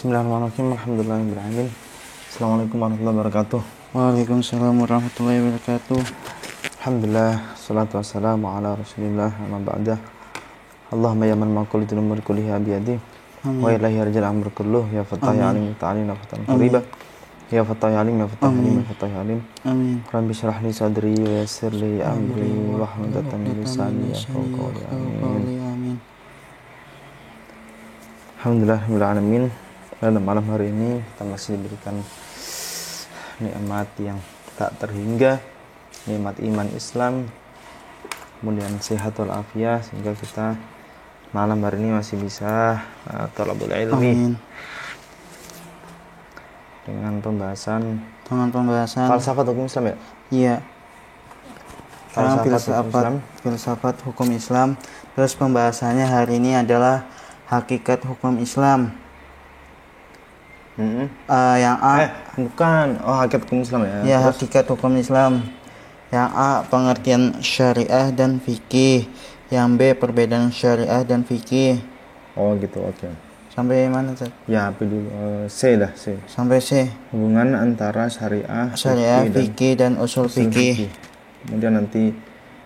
Bismillahirrahmanirrahim. Alhamdulillahirrahmanirrahim. Assalamualaikum warahmatullahi wabarakatuh. Waalaikumsalam warahmatullahi wabarakatuh. Alhamdulillah, salatu wassalamu ala rasulillah, amma ba'dah. Allahumma ya man maqul itu nomor kuliah biyadi wa ilahi arjal amr kulluh ya fatah ya alim ta'alina fatah qariba ya fatah ya alim ya fatah alim ya fatah ya alim. Amin. Rabbi syrah li sadri wa yassir li amri wa hludatan min lisani yafqahu qawli. Amin. Alhamdulillahirabbil alamin. Pada malam hari ini kita masih diberikan nikmat yang tak terhingga, nikmat iman Islam, kemudian sehat walafiat, sehingga kita malam hari ini masih bisa thalabul ilmi. Amin. Dengan pembahasan falsafat hukum Islam ya? Iya. Filsafat hukum Islam. Terus pembahasannya hari ini adalah hakikat hukum Islam. Yang A hakikat hukum Islam ya. Ya, hakikat hukum Islam. Yang A, pengertian syariah dan fikih. Yang B, perbedaan syariah dan fikih. Oh gitu, oke. Sampai mana tadi? Ya, apa dulu? C. Sampai C. Hubungan antara syariah, fikih dan usul fikih. Kemudian nanti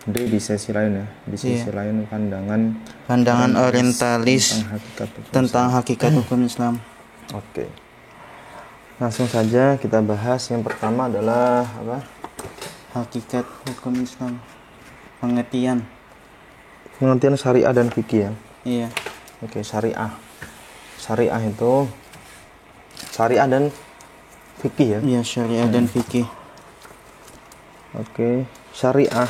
D di sesi lain ya. Di sesi lain pandangan orientalis tentang hakikat hukum Islam. Oke. Langsung saja kita bahas. Yang pertama adalah apa? Hakikat hukum Islam. Pengertian syariah dan fikih ya. Iya. Oke, syariah. Syariah itu syariah dan fikih ya. Iya, syariah dan fikih. Oke, syariah.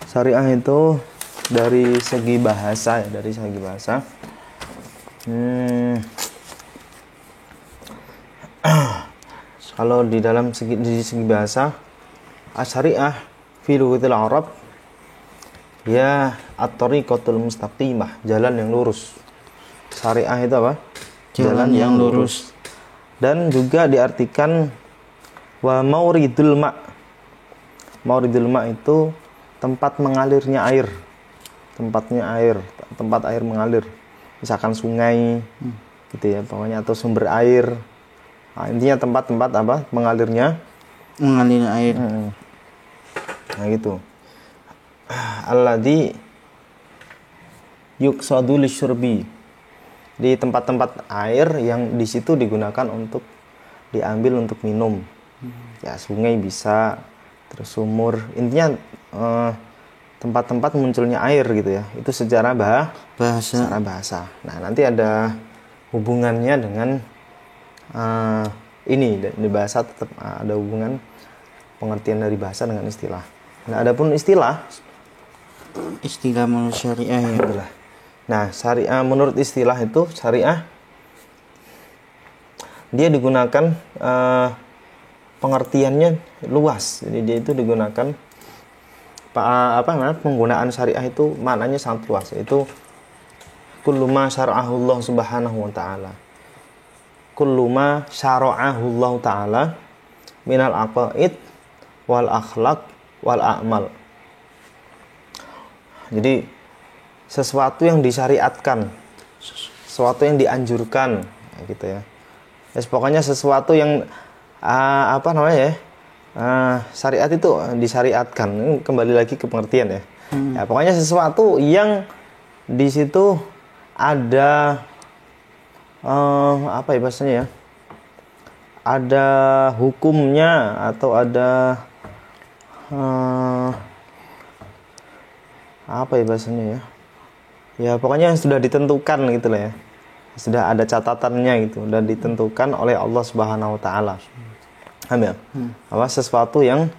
Syariah itu dari segi bahasa ya, Kalau di segi bahasa, syariah fi lughatil Arab ya at-tariqatul mustaqimah, jalan yang lurus. Syariah itu apa? Jalan yang lurus. Dan juga diartikan wa mauridul ma'. Mauridul ma' itu tempat mengalirnya air. Tempat air mengalir. Misalkan sungai gitu ya, pokoknya, atau sumber air. Nah, intinya tempat-tempat apa? Mengalirnya air. Nah gitu. Alladzi yuqsadu lisyurbi. Di tempat-tempat air yang di situ digunakan untuk diambil untuk minum. Ya, sungai bisa, terus sumur. Intinya tempat-tempat munculnya air gitu ya. Itu secara bahasa. Nah, nanti ada hubungannya dengan ini di bahasa, tetap ada hubungan pengertian dari bahasa dengan istilah. Nah, adapun istilah menurut syariah ya. Nah, syariah menurut istilah itu syariah dia digunakan pengertiannya luas. Jadi dia itu digunakan penggunaan syariah itu maknanya sangat luas, yaitu kullu ma syara'ahu Allah Subhanahu wa taala. Kullu ma syara'ahu Allah taala minal aqaid wal akhlaq wal a'mal. Jadi sesuatu yang disyariatkan, sesuatu yang dianjurkan, gitu ya. Pokoknya sesuatu yang syariat itu disyariatkan. Ini kembali lagi ke pengertian ya. Ya, pokoknya sesuatu yang di situ ada bahasanya ya? Ada hukumnya atau ada bahasanya ya? Ya, pokoknya yang sudah ditentukan gitu lah ya. Sudah ada catatannya gitu, dan ditentukan oleh Allah Subhanahu wa taala. Amin. Sesuatu yang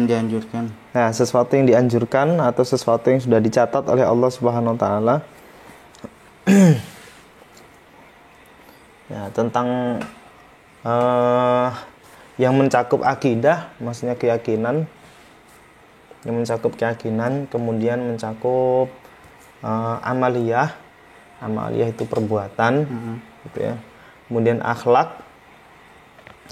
dianjurkan. Nah, sesuatu yang dianjurkan atau sesuatu yang sudah dicatat oleh Allah Subhanahu wa taala. Ya, tentang yang mencakup akidah, maksudnya keyakinan, kemudian mencakup amaliyah itu perbuatan, gitu ya. Kemudian akhlak.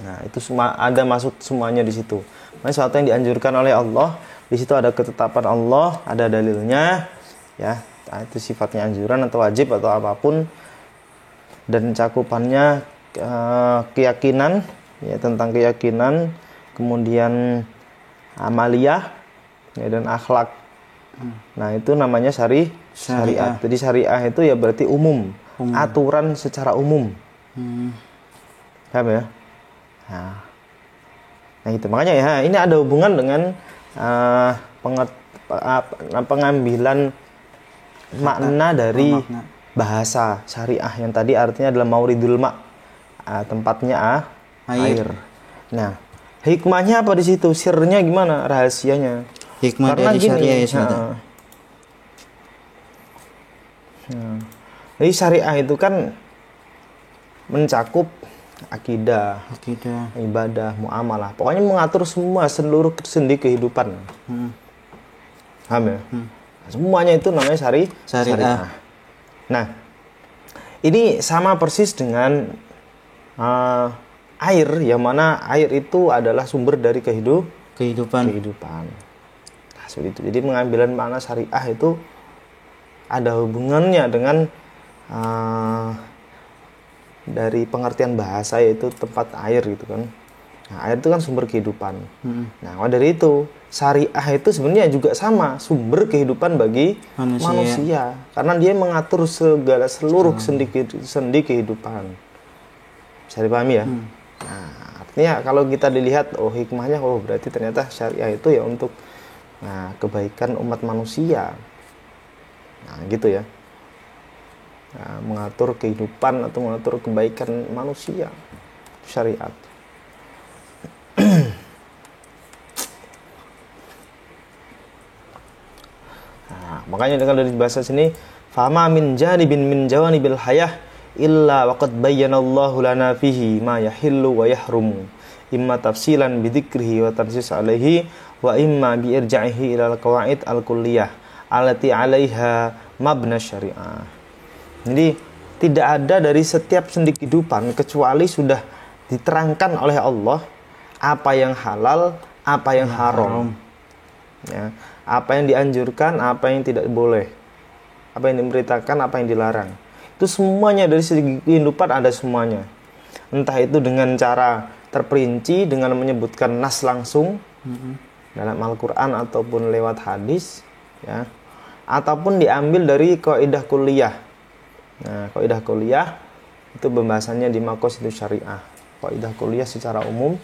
Nah, itu semua ada masuk semuanya di situ. Sesuatu yang dianjurkan oleh Allah, di situ ada ketetapan Allah, ada dalilnya, ya. Itu sifatnya anjuran atau wajib atau apapun. dan cakupannya keyakinan, ya, tentang keyakinan, kemudian amaliyah, ya, dan akhlak. Nah, itu namanya syariat. Jadi syariah itu ya berarti umum. Aturan secara umum. Paham ya? Nah gitu. Makanya ya ini ada hubungan dengan pengambilan makna dari bahasa syariah yang tadi artinya adalah mauridul ma', tempatnya air. Nah, hikmahnya apa di situ? Sirnya gimana? Rahasianya? Hikmah Karena dari gini, syariah ya, jadi syariah itu kan mencakup akidah, ibadah, muamalah. Pokoknya mengatur semua seluruh sendi kehidupan. Paham ya? Semuanya itu namanya syariah. Nah, ini sama persis dengan air, yang mana air itu adalah sumber dari kehidupan. Nah, seperti itu. Jadi pengambilan makna syariah itu ada hubungannya dengan dari pengertian bahasa, yaitu tempat air gitu kan. Nah, air itu kan sumber kehidupan. Nah, dari itu syariah itu sebenarnya juga sama sumber kehidupan bagi manusia. Karena dia mengatur seluruh sendi kehidupan. Bisa dipahami ya? Nah, artinya kalau kita dilihat, hikmahnya, berarti ternyata syariah itu ya untuk kebaikan umat manusia. Nah, gitu ya. Nah, mengatur kehidupan atau mengatur kebaikan manusia, syariat. Nah, makanya dengan dari bahasa sini, fama min janibin min jawanibil hayah illa waqad bayyanallahu lana fihi ma yahillu wa yahrumu, imma tafsilan bidzikrihi wa tansis alaihi wa imma bi irja'ihi ila al-qawaid al-kulliyah allati 'alaiha mabna syariah. Jadi tidak ada dari setiap sendi kehidupan kecuali sudah diterangkan oleh Allah apa yang halal, apa yang haram. Ya, apa yang dianjurkan, apa yang tidak boleh. Apa yang diberitakan, apa yang dilarang. Itu semuanya dari segi kehidupan ada semuanya. Entah itu dengan cara terperinci dengan menyebutkan nas langsung dalam Al-Qur'an ataupun lewat hadis, ya. Ataupun diambil dari kaidah kulliyah. Nah, kaidah kulliyah itu pembahasannya di Maqasidus Syariah. Kaidah kulliyah secara umum.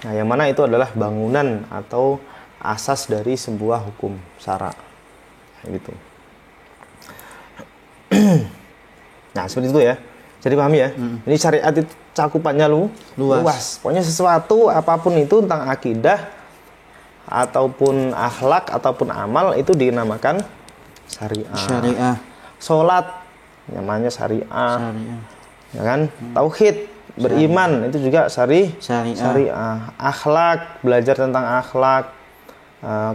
Nah, yang mana itu adalah bangunan atau asas dari sebuah hukum syara. Gitu. Nah, seperti itu ya. Jadi pahami ya. Ini syariat itu cakupannya luas. Pokoknya sesuatu apapun itu tentang akidah ataupun akhlak ataupun amal itu dinamakan syariah. Salat namanya syariah. Ya kan? Tauhid, beriman itu juga syariah. Akhlak, belajar tentang akhlak,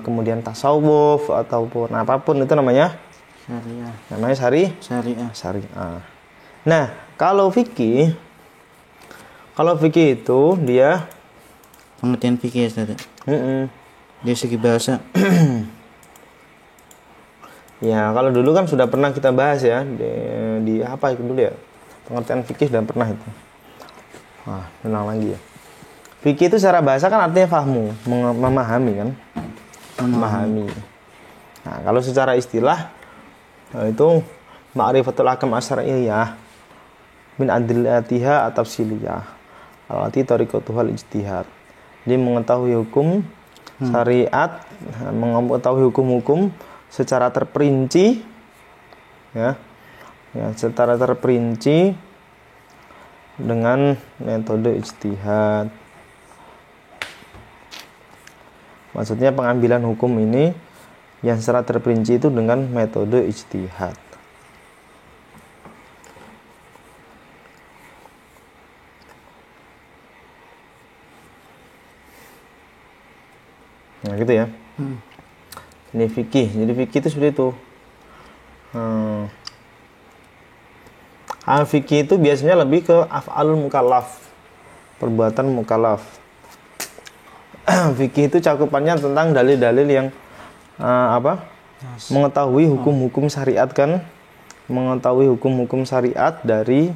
kemudian tasawuf ataupun apapun itu namanya syariah. Namanya syariah. Nah, kalau fikih itu dia pengertian fikih Ustaz. Dari segi bahasa. Ya, kalau dulu kan sudah pernah kita bahas ya di apa itu dulu ya? Pengertian fikih sudah pernah itu. Ulang lagi ya. Fikih itu secara bahasa kan artinya fahmu, memahami kan? Memahami. Nah, kalau secara istilah itu ma'rifatul ahkam asyariyah min adillatiha at-tafsiliyah allati tariqatuhal ijtihad. Dia mengetahui hukum syariat, mengetahui hukum-hukum secara terperinci, ya, secara terperinci dengan metode ijtihad. Maksudnya pengambilan hukum ini yang secara terperinci itu dengan metode ijtihad. Nah gitu ya. Ini fikih. Jadi fikih itu seperti itu. Al-fikih itu biasanya lebih ke af'alul mukallaf, perbuatan mukallaf. Fikih itu cakupannya tentang dalil-dalil yang mengetahui hukum-hukum syariat kan, mengetahui hukum-hukum syariat dari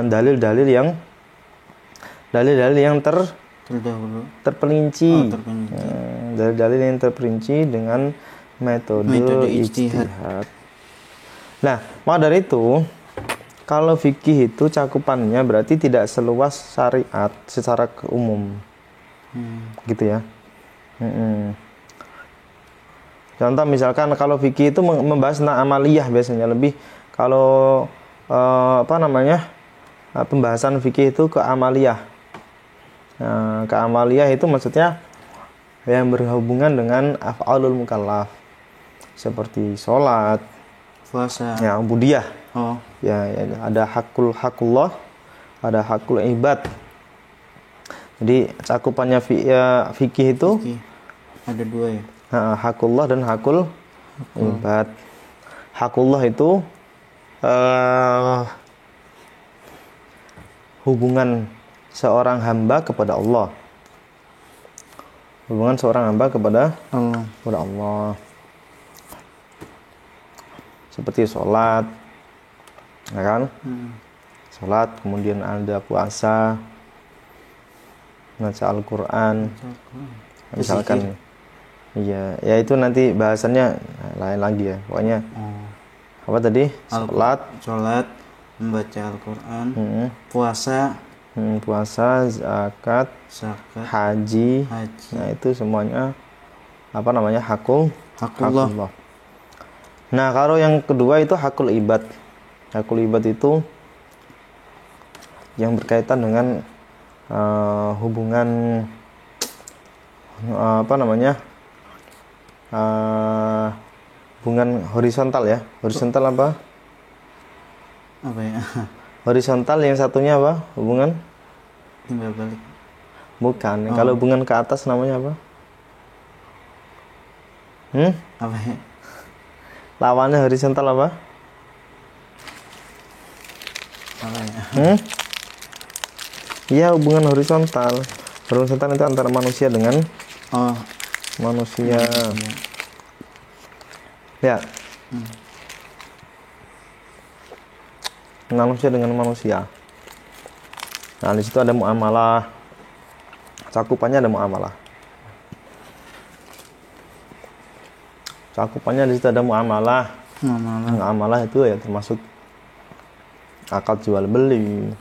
dalil-dalil yang Terdahulu. terperinci. Terperinci. Dalil-dalil yang terperinci dengan metode ijtihad. Nah, maka dari itu, kalau fikih itu cakupannya berarti tidak seluas syariat secara umum, gitu ya. Contoh misalkan kalau fikih itu membahas tentang amaliyah biasanya lebih. Kalau pembahasan fikih itu ke amaliyah. Nah, ke amaliyah itu maksudnya yang berhubungan dengan af'alul mukallaf seperti sholat, Puasa. ya ubudiyah. Oh. Ya, ada hakullah, ada hakul ibad. Jadi cakupannya fikih itu Oke. Ada 2 ya. Hakullah dan hakul ibad. Hakullah itu hubungan seorang hamba kepada Allah. Hubungan seorang hamba kepada Allah. Seperti sholat, ya kan? Sholat, kemudian ada puasa, baca Al-Quran, misalkan. Iya, ya itu nanti bahasannya lain lagi ya. Pokoknya apa tadi? Sholat, membaca Al-Quran, puasa, zakat, haji. Nah, itu semuanya hakullah. Nah, kalau yang kedua itu hakul ibad. Hakul ibad itu yang berkaitan dengan hubungan hubungan horizontal ya. Horizontal apa? Apa ya? Horizontal yang satunya apa? Hubungan timbal balik. Bukan. Kalau hubungan ke atas namanya apa? Apa ya? Lawannya horizontal apa? Apa ya? Iya, hubungan horizontal. Horizontal itu antara manusia dengan manusia. Ya. Manusia dengan manusia. Nah, di situ ada muamalah. Cakupannya ada muamalah. Cakupannya di situ ada muamalah. Muamalah itu ya termasuk akad jual beli,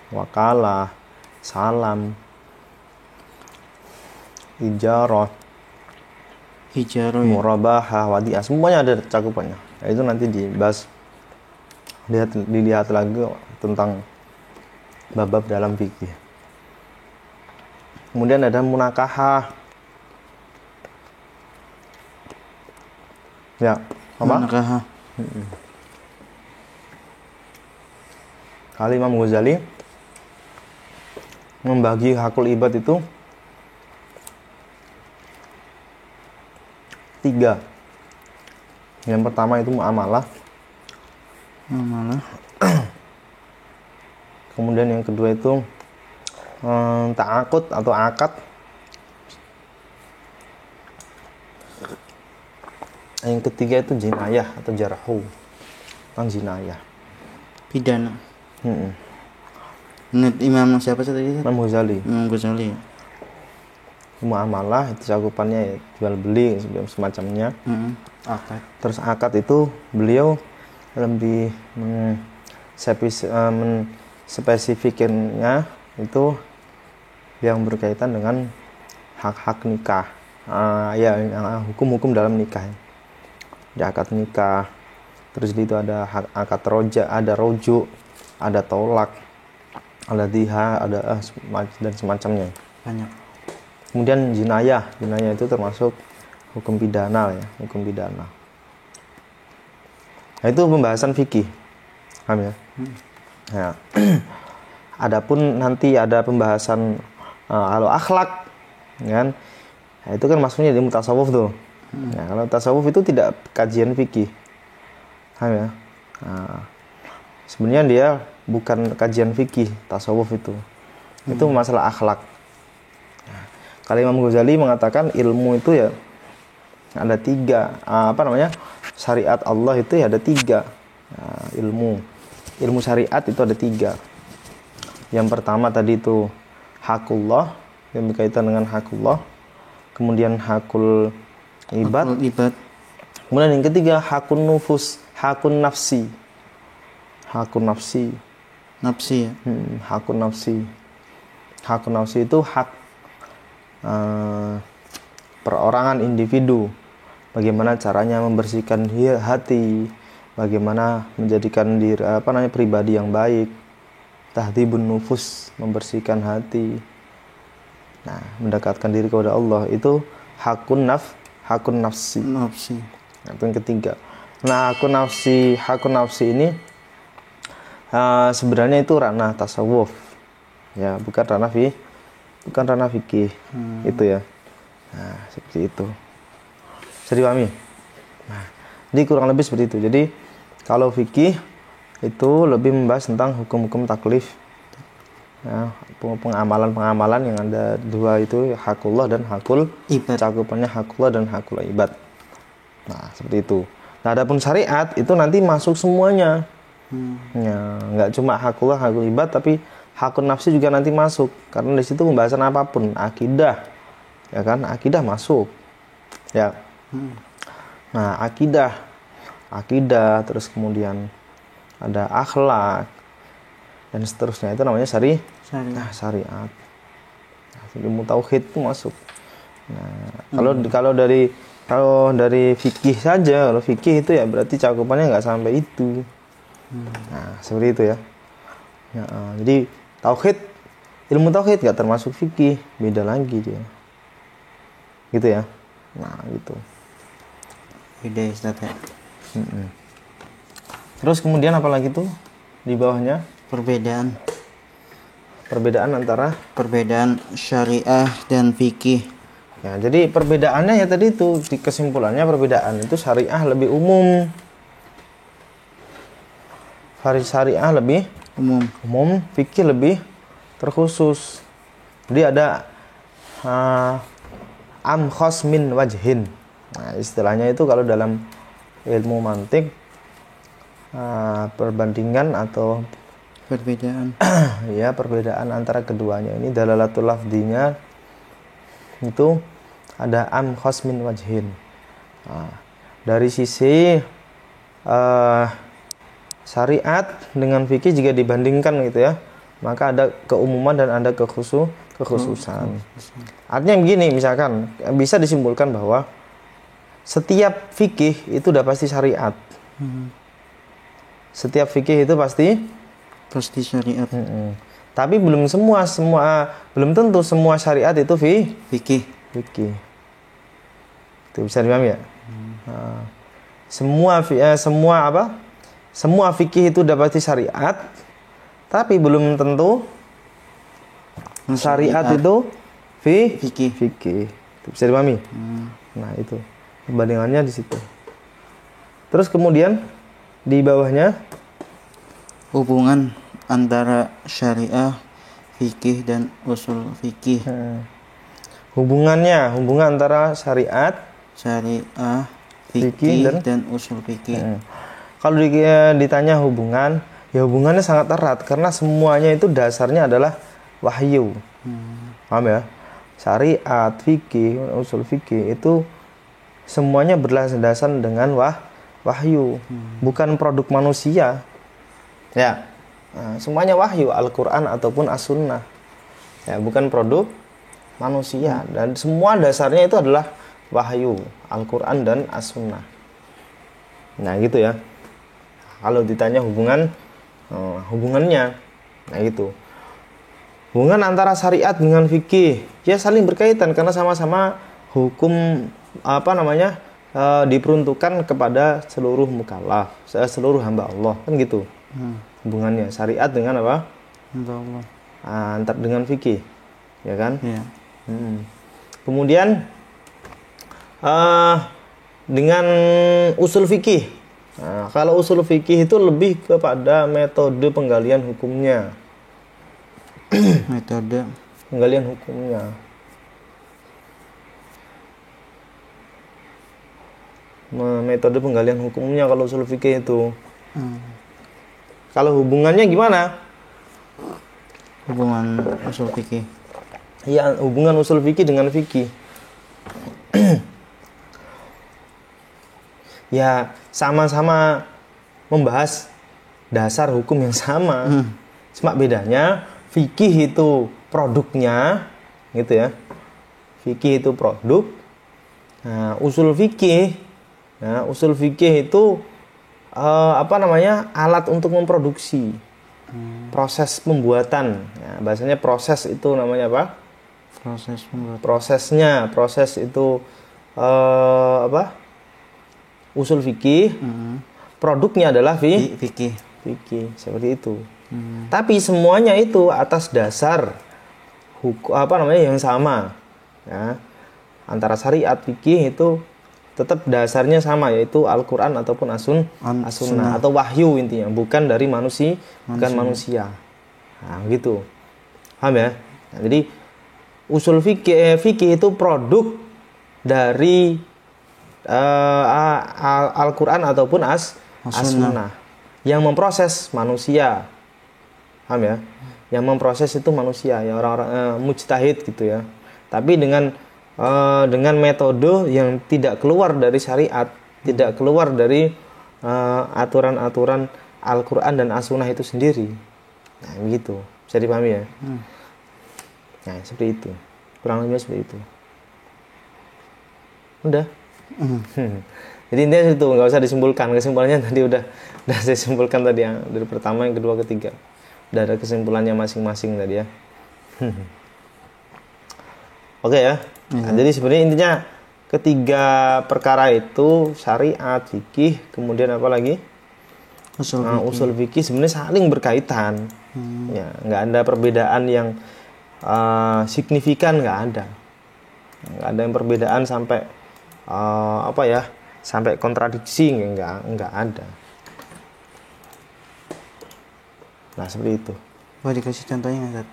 wakalah, salam, ijarah, murabahah, wadiah, semuanya ada cakupannya. Nah, itu nanti dibahas, dilihat lagi tentang bab-bab dalam fikih. Kemudian ada munakahah. Ya, apa? Munakahah. Kali Imam Ghazali membagi hakul ibad itu 3. Yang pertama itu muamalah. Kemudian yang kedua itu ta'aqud atau akad. Yang ketiga itu jinayah atau jarhu. Tentang jinayah. Pidana. Imam siapa tadi? Imam Ghazali. Muamalah itu cakupannya ya, jual beli semacamnya. Akad. Terus akad itu beliau lebih spesifiknya itu yang berkaitan dengan hak-hak nikah. Hukum-hukum dalam nikah. Di akad nikah. Terus di itu ada akad roja, ada roju, ada tolak, ada diha, ada dan semacamnya. Banyak. Kemudian jinayah itu termasuk hukum pidana ya, hukum pidana. Nah, itu pembahasan fikih. Paham ya? Ya. Adapun nanti ada pembahasan kalau akhlak, kan? Nah, itu kan masuknya di mutasawuf tuh. Nah, kalau tasawuf itu tidak kajian fikih. Paham ya? Nah, sebenarnya dia bukan kajian fikih tasawuf itu. Itu masalah akhlak. Nah, kalau Imam Ghazali mengatakan ilmu itu ya ada 3. Syariat Allah itu ya ada 3 ilmu. ilmu syariat itu ada 3. Yang pertama tadi itu hakullah, yang berkaitan dengan hakullah. Kemudian hakul ibad. Kemudian yang ketiga hakun nufus, hakun nafsi. Hakun nafsi. Nafsi ya. Hakun nafsi. Hakun nafsi itu hak perorangan individu. Bagaimana caranya membersihkan hati, bagaimana menjadikan diri pribadi yang baik. Tahdhibun nufus, membersihkan hati. Nah, mendekatkan diri kepada Allah itu hakun nafsi. Nah, itu yang ketiga. Nah, hakun nafsi ini sebenarnya itu ranah tasawuf. Ya, bukan ranah fikih. Itu ya. Nah, seperti itu. Bisa dipahami? Nah, jadi kurang lebih seperti itu. Jadi, kalau fikih itu lebih membahas tentang hukum-hukum taklif. Nah, pengamalan-pengamalan yang ada 2 itu, hakullah dan hakul ibad. Cakupannya hakullah dan hakul ibad. Nah, seperti itu. Nah, adapun syariat itu nanti masuk semuanya. Ya, nggak cuma hakullah, hakul ibad, tapi hakun nafsi juga nanti masuk. Karena di situ pembahasan apapun, akidah, ya kan? Akidah masuk. Ya. Nah, akidah, terus kemudian ada akhlak dan seterusnya, itu namanya syariat. Nah, ilmu tauhid itu masuk. Nah, kalau dari fikih saja, kalau fikih itu ya berarti cakupannya nggak sampai itu. Nah, seperti itu ya. Jadi ilmu tauhid nggak termasuk fikih, beda lagi dia. Gitu ya. Nah, gitu. Beda Ustaz ya. Terus kemudian apa lagi tuh di bawahnya? Perbedaan syariah dan fikih. Ya, jadi perbedaannya ya tadi itu, di kesimpulannya perbedaan itu syariah lebih umum. Syariah lebih umum, fikih lebih terkhusus. Jadi ada am khos min wajhin. Nah, istilahnya itu kalau dalam ilmu mantik perbandingan atau perbedaan. Ya, perbedaan antara keduanya ini dalalatul lafdinya itu ada am khos min wajhin. Nah, dari sisi syariat dengan fikih jika dibandingkan gitu ya, maka ada keumuman dan ada kekhususan. Artinya begini, misalkan bisa disimpulkan bahwa setiap fikih itu udah pasti syariat. Setiap fikih itu pasti syariat. Tapi belum tentu semua syariat itu fikih. Itu bisa dipahami ya? Nah, semua fikih itu udah pasti syariat, tapi belum tentu syariat itu fikih. Itu bisa dipahami? Nah, itu perbandingannya di situ. Terus kemudian di bawahnya hubungan antara syariah, fikih dan usul fikih. Hubungan antara syariat, fikih dan usul fikih. Kalau ditanya hubungan, ya hubungannya sangat erat karena semuanya itu dasarnya adalah wahyu. Paham ya? Syariat, fikih, usul fikih itu semuanya berlandaskan dengan wahyu, bukan produk manusia. Ya, semuanya wahyu, Al-Quran ataupun As-Sunnah. Ya, bukan produk manusia. Dan semua dasarnya itu adalah wahyu, Al-Quran dan As-Sunnah. Nah, gitu ya. Kalau ditanya hubungannya, nah gitu. Hubungan antara syariat dengan fikih, ya saling berkaitan karena sama-sama hukum diperuntukkan kepada seluruh mukallaf, seluruh hamba Allah, kan gitu. Hubungannya syariat dengan apa? Allah. Antar dengan fikih, ya kan? Ya. Kemudian dengan usul fikih. Nah, kalau usul fikih itu lebih kepada metode penggalian hukumnya. Metode penggalian hukumnya. Metode penggalian hukumnya kalau usul fikih itu. Kalau hubungannya gimana? Hubungan usul fikih. Iya, hubungan usul fikih dengan fikih. Ya, sama-sama membahas dasar hukum yang sama. Cuma bedanya fikih itu produknya, gitu ya. Fikih itu produk. Nah, usul fikih itu alat untuk memproduksi. Proses pembuatan. Ya, bahasanya proses itu namanya apa? Proses pembuatan. Proses itu usul fikih. Produknya adalah Fikih. fikih, seperti itu. Tapi semuanya itu atas dasar hukum yang sama. Ya. Antara syariat fikih itu tetap dasarnya sama, yaitu Al-Qur'an ataupun As-Sunnah atau wahyu intinya, bukan dari manusia. Nah, gitu. Paham ya? Nah, jadi usul fikih itu produk dari Al-Qur'an ataupun As-Sunnah yang memproses manusia. Paham ya? Yang memproses itu manusia, ya orang-orang mujtahid gitu ya. Tapi dengan metode yang tidak keluar dari syariat, tidak keluar dari aturan-aturan Al-Qur'an dan As-Sunnah itu sendiri. Nah, begitu. Bisa dipahami ya? Nah, seperti itu. Kurang lebih seperti itu. Udah. Jadi intinya itu, nggak usah disimpulkan. Kesimpulannya tadi udah saya simpulkan tadi ya, dari pertama, yang kedua, ketiga. Udah ada kesimpulannya masing-masing tadi ya. Oke ya. Nah, jadi sebenarnya intinya ketiga perkara itu syariat, fikih, kemudian apa lagi? Usul fikih sebenarnya saling berkaitan. Ya, nggak ada perbedaan yang signifikan, nggak ada. Nggak ada yang perbedaan sampai sampai kontradiksi, nggak ada. Nah, seperti itu. Boleh dikasih contohnya nggak?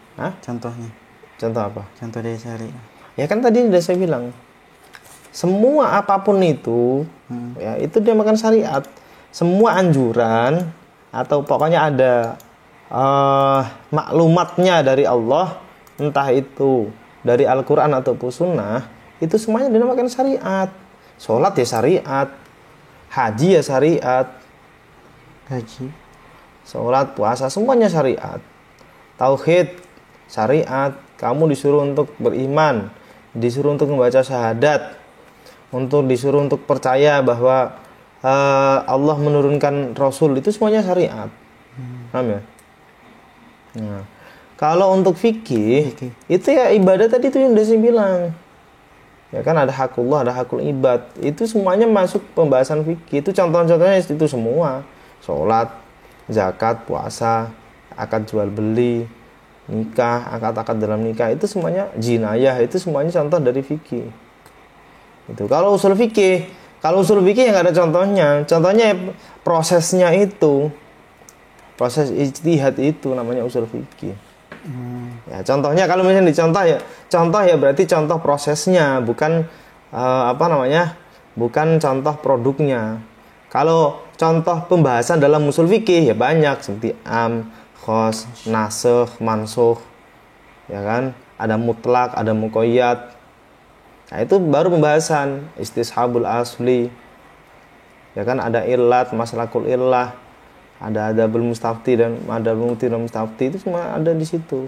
Contohnya. Contoh apa? Contoh dari syariat. Ya kan tadi udah saya bilang, semua apapun itu, ya itu dia makan syariat. Semua anjuran atau pokoknya ada maklumatnya dari Allah, entah itu dari Al-Qur'an ataupun Sunnah, itu semuanya dinamakan syariat. Sholat ya syariat, haji ya syariat, sholat, puasa, semuanya syariat. Tauhid syariat, kamu disuruh untuk beriman, disuruh untuk membaca syahadat, disuruh untuk percaya bahwa Allah menurunkan Rasul, itu semuanya syariat. Paham ya? Nah, kalau untuk fikih, itu ya ibadah tadi itu yang udah saya bilang. Ya kan, ada hakullah, ada hakul ibad. Itu semuanya masuk pembahasan fikih. Itu contoh-contohnya itu semua. Sholat, zakat, puasa, akad jual beli, nikah, akad-akad dalam nikah, itu semuanya jinayah, itu semuanya contoh dari fikih. Itu kalau usul fikih yang nggak ada contohnya. Contohnya prosesnya itu, proses ijtihad itu namanya usul fikih. Ya, contohnya kalau misalnya contoh ya berarti contoh prosesnya, bukan bukan contoh produknya. Kalau contoh pembahasan dalam usul fikih ya banyak, seperti khos, nasikh, mansukh, ya kan? Ada mutlak, ada muqayyad. Nah, itu baru pembahasan istishabul asli. Ya kan, ada illat, maslakul illah, ada adabul mustafti dan adabul mustafti, itu semua ada di situ.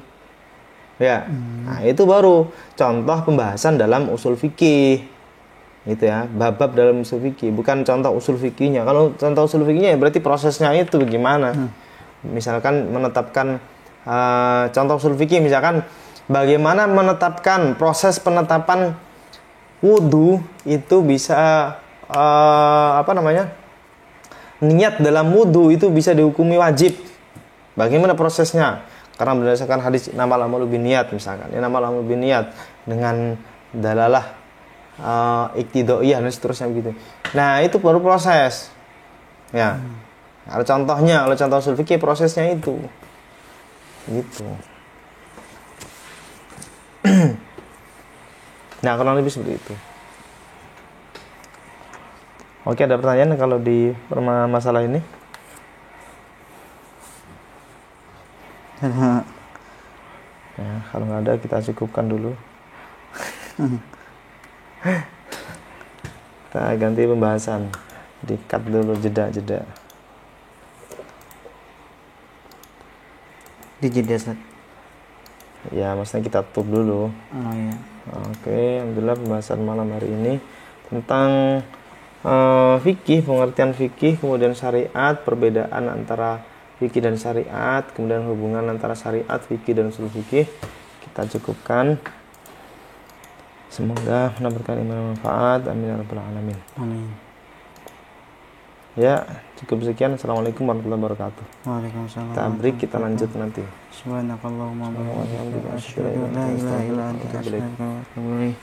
Ya. Nah, itu baru contoh pembahasan dalam usul fikih. Gitu ya, bab-bab dalam usul fikih, bukan contoh usul fikihnya. Kalau contoh usul fikihnya ya berarti prosesnya itu bagaimana. Misalkan menetapkan contoh usul fikih, misalkan bagaimana menetapkan proses penetapan wudu itu bisa niat dalam wudu itu bisa dihukumi wajib. Bagaimana prosesnya? Karena berdasarkan hadis innamal a'malu binniyat, misalkan innamal a'malu binniyat dengan dalalah iktidaiyah dan seterusnya begitu. Nah, itu baru proses. Ya. Ada contohnya, kalau contoh usul fikih prosesnya itu. Gitu. Nah, kurang lebih seperti itu. Oke, ada pertanyaan kalau di masalah ini? Ya, kalau nggak ada kita cukupkan dulu. Kita ganti pembahasan, di-cut dulu, jeda. Di jeda Ustaz. Ya, maksudnya kita tutup dulu. Oh iya. Oke, alhamdulillah pembahasan malam hari ini tentang fikih, pengertian fikih, kemudian syariat, perbedaan antara fikih dan syariat, kemudian hubungan antara syariat, fikih dan usul fikih. Kita cukupkan. Semoga mendapatkan ilmu manfaat. Amin ya rabbal alamin. Amin. Ya, cukup sekian. Assalamualaikum warahmatullahi wabarakatuh. Waalaikumsalam. Kita break, kita lanjut nanti. Subhanakallahumma wa bihamdika Alhamdulillah. asyhadu an la ilaha illa anta astaghfiruka wa atubu ilaik.